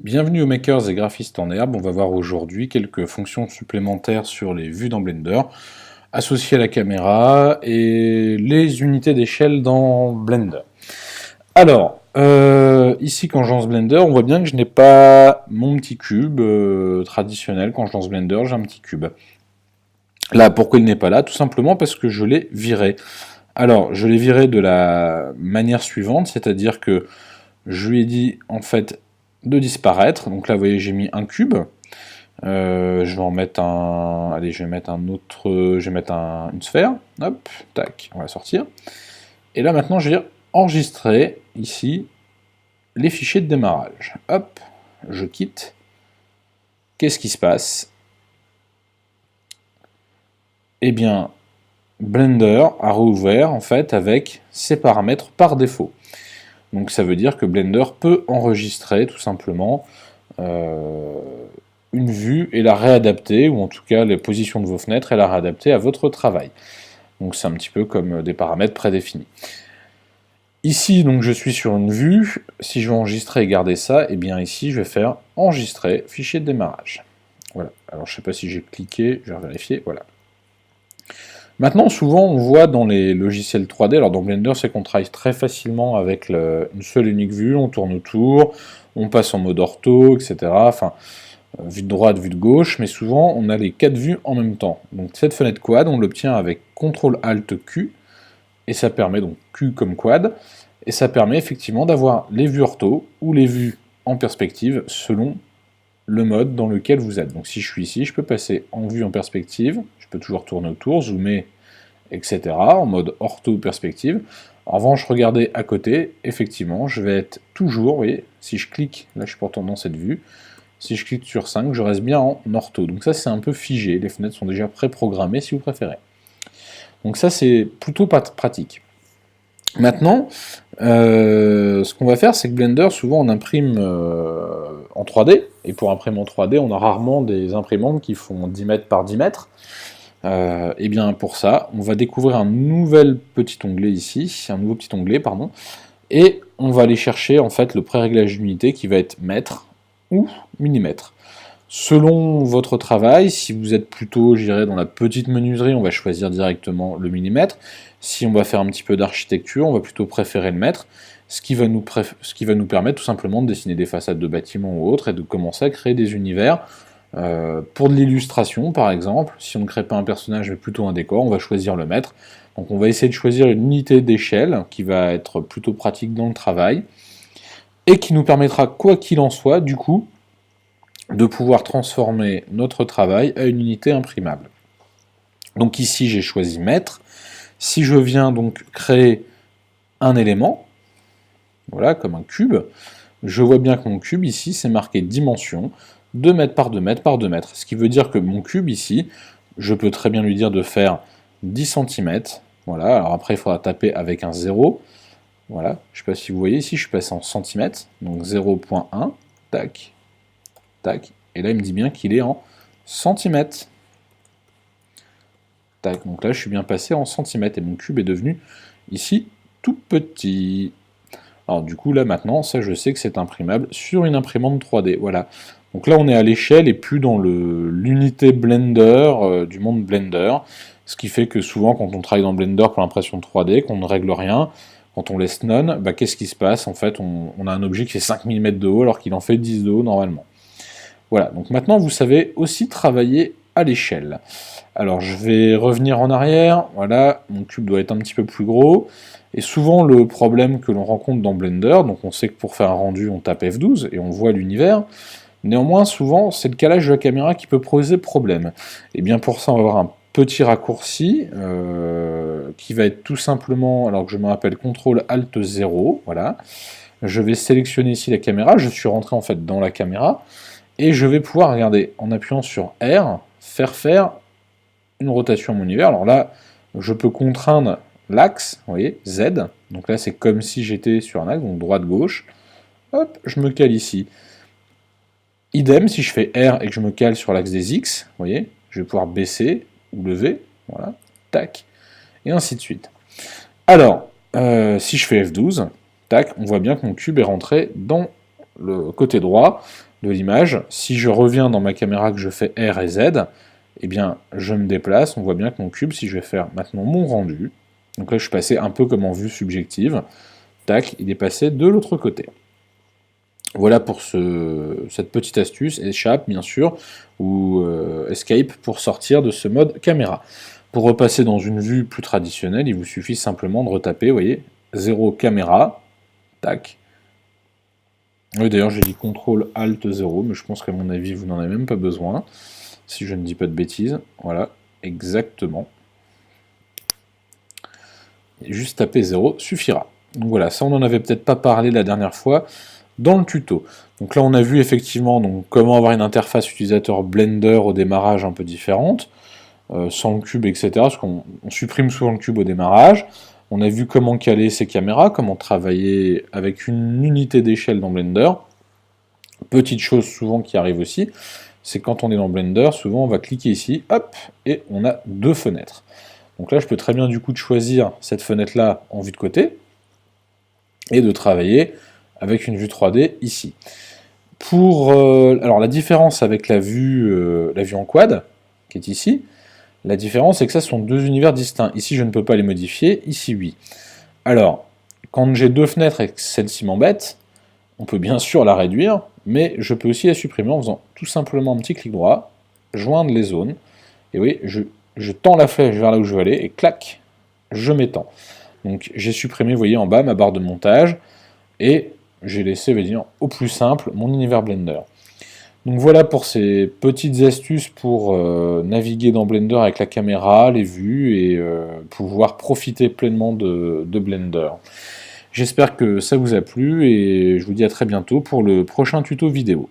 Bienvenue aux makers et graphistes en herbe. On va voir aujourd'hui quelques fonctions supplémentaires sur les vues dans Blender, associées à la caméra et les unités d'échelle dans Blender. Alors, ici quand je lance Blender, on voit bien que je n'ai pas mon petit cube traditionnel. Quand je lance Blender, j'ai un petit cube. Là, pourquoi il n'est pas là? Tout simplement parce que je l'ai viré. Alors, je l'ai viré de la manière suivante, c'est-à-dire que je lui ai dit en fait de disparaître. Donc là, vous voyez, j'ai mis un cube. Je vais en mettre un. Allez, je vais mettre un autre. Je vais mettre une sphère. Hop, tac, on va sortir. Et là, maintenant, je vais dire enregistrer ici les fichiers de démarrage. Hop, je quitte. Qu'est-ce qui se passe? Eh bien, Blender a rouvert en fait avec ses paramètres par défaut. Donc ça veut dire que Blender peut enregistrer tout simplement une vue et la réadapter, ou en tout cas les positions de vos fenêtres et la réadapter à votre travail. Donc c'est un petit peu comme des paramètres prédéfinis. Ici, donc je suis sur une vue. Si je veux enregistrer et garder ça, et bien ici je vais faire enregistrer fichier de démarrage. Voilà. Alors je ne sais pas si j'ai cliqué, je vais vérifier. Voilà. Maintenant, souvent, on voit dans les logiciels 3D, alors dans Blender, c'est qu'on travaille très facilement avec une seule et unique vue, on tourne autour, on passe en mode ortho, etc. Enfin, vue de droite, vue de gauche, mais souvent, on a les 4 vues en même temps. Donc cette fenêtre quad, on l'obtient avec CTRL-ALT-Q, et ça permet, donc Q comme quad, et ça permet effectivement d'avoir les vues ortho ou les vues en perspective selon le mode dans lequel vous êtes. Donc si je suis ici, je peux passer en vue en perspective, je peux toujours tourner autour, zoomer, etc. en mode ortho perspective. En revanche, regardez à côté, effectivement, je vais être toujours, vous voyez, si je clique, là je suis pourtant dans cette vue, si je clique sur 5, je reste bien en ortho. Donc ça c'est un peu figé, les fenêtres sont déjà préprogrammées si vous préférez. Donc ça c'est plutôt pas pratique. Maintenant, ce qu'on va faire, c'est que Blender, souvent on imprime en 3D, et pour imprimer en 3D, on a rarement des imprimantes qui font 10 mètres par 10 mètres. Et bien pour ça, on va découvrir un nouvel petit onglet ici, un nouveau petit onglet, pardon, et on va aller chercher en fait le pré-réglage d'unité qui va être mètre ou millimètre. Selon votre travail, si vous êtes plutôt, je dirais, dans la petite menuiserie, on va choisir directement le millimètre. Si on va faire un petit peu d'architecture, on va plutôt préférer le mètre, ce qui va nous permettre tout simplement de dessiner des façades de bâtiments ou autres et de commencer à créer des univers. Pour de l'illustration, par exemple, si on ne crée pas un personnage mais plutôt un décor, on va choisir le mètre. Donc on va essayer de choisir une unité d'échelle qui va être plutôt pratique dans le travail et qui nous permettra, quoi qu'il en soit, du coup, de pouvoir transformer notre travail à une unité imprimable. Donc ici j'ai choisi mètre. Si je viens donc créer un élément, voilà, comme un cube, je vois bien que mon cube ici c'est marqué dimension 2 mètres par 2 mètres par 2 mètres. Ce qui veut dire que mon cube ici, je peux très bien lui dire de faire 10 cm. Voilà, alors après il faudra taper avec un 0. Voilà, je ne sais pas si vous voyez ici, je suis passé en centimètres, donc 0,1, tac, tac, et là il me dit bien qu'il est en centimètres. Tac, donc là je suis bien passé en centimètres, et mon cube est devenu ici tout petit. Alors du coup là maintenant, ça je sais que c'est imprimable sur une imprimante 3D, voilà. Donc là on est à l'échelle et plus dans l'unité Blender du monde Blender, ce qui fait que souvent quand on travaille dans Blender pour l'impression 3D, qu'on ne règle rien, quand on laisse none, bah, qu'est-ce qui se passe? En fait on a un objet qui fait 5 mm de haut alors qu'il en fait 10 de haut normalement. Voilà, donc maintenant vous savez aussi travailler à l'échelle. Alors je vais revenir en arrière, voilà, mon cube doit être un petit peu plus gros, et souvent le problème que l'on rencontre dans Blender, donc on sait que pour faire un rendu on tape F12 et on voit l'univers, néanmoins souvent c'est le calage de la caméra qui peut poser problème. Et bien pour ça on va avoir un petit raccourci qui va être tout simplement, alors que je me rappelle CTRL-ALT 0, voilà, je vais sélectionner ici la caméra, je suis rentré en fait dans la caméra, et je vais pouvoir, regarder, en appuyant sur R, faire une rotation à mon univers. Alors là, je peux contraindre l'axe, vous voyez, Z. Donc là, c'est comme si j'étais sur un axe, donc droite-gauche. Hop, je me cale ici. Idem, si je fais R et que je me cale sur l'axe des X, vous voyez, je vais pouvoir baisser ou lever, voilà, tac, et ainsi de suite. Alors, si je fais F12, tac, on voit bien que mon cube est rentré dans le côté droit de l'image. Si je reviens dans ma caméra, que je fais R et Z, eh bien, je me déplace. On voit bien que mon cube, si je vais faire maintenant mon rendu, donc là, je suis passé un peu comme en vue subjective. Tac, il est passé de l'autre côté. Voilà pour cette petite astuce, échappe bien sûr, ou escape pour sortir de ce mode caméra. Pour repasser dans une vue plus traditionnelle, il vous suffit simplement de retaper, vous voyez, 0 caméra, tac. Oui, d'ailleurs j'ai dit CTRL ALT 0, mais je pense qu'à mon avis vous n'en avez même pas besoin, si je ne dis pas de bêtises. Voilà, exactement. Et juste taper 0 suffira. Donc voilà, ça on n'en avait peut-être pas parlé la dernière fois dans le tuto. Donc là on a vu effectivement donc, comment avoir une interface utilisateur Blender au démarrage un peu différente, sans le cube, etc. Parce qu'on supprime souvent le cube au démarrage. On a vu comment caler ses caméras, comment travailler avec une unité d'échelle dans Blender. Petite chose souvent qui arrive aussi, c'est quand on est dans Blender, souvent on va cliquer ici, hop, et on a deux fenêtres. Donc là je peux très bien du coup de choisir cette fenêtre-là en vue de côté, et de travailler avec une vue 3D ici. Alors la différence avec la vue en quad, qui est ici, la différence c'est que ça sont deux univers distincts. Ici je ne peux pas les modifier, ici oui. Alors, quand j'ai deux fenêtres et que celle-ci m'embête, on peut bien sûr la réduire, mais je peux aussi la supprimer en faisant tout simplement un petit clic droit, joindre les zones, et oui, je tends la flèche vers là où je veux aller, et clac, je m'étends. Donc j'ai supprimé, vous voyez en bas, ma barre de montage, et j'ai laissé, on va dire, au plus simple, mon univers Blender. Donc voilà pour ces petites astuces pour naviguer dans Blender avec la caméra, les vues, et pouvoir profiter pleinement de Blender. J'espère que ça vous a plu, et je vous dis à très bientôt pour le prochain tuto vidéo.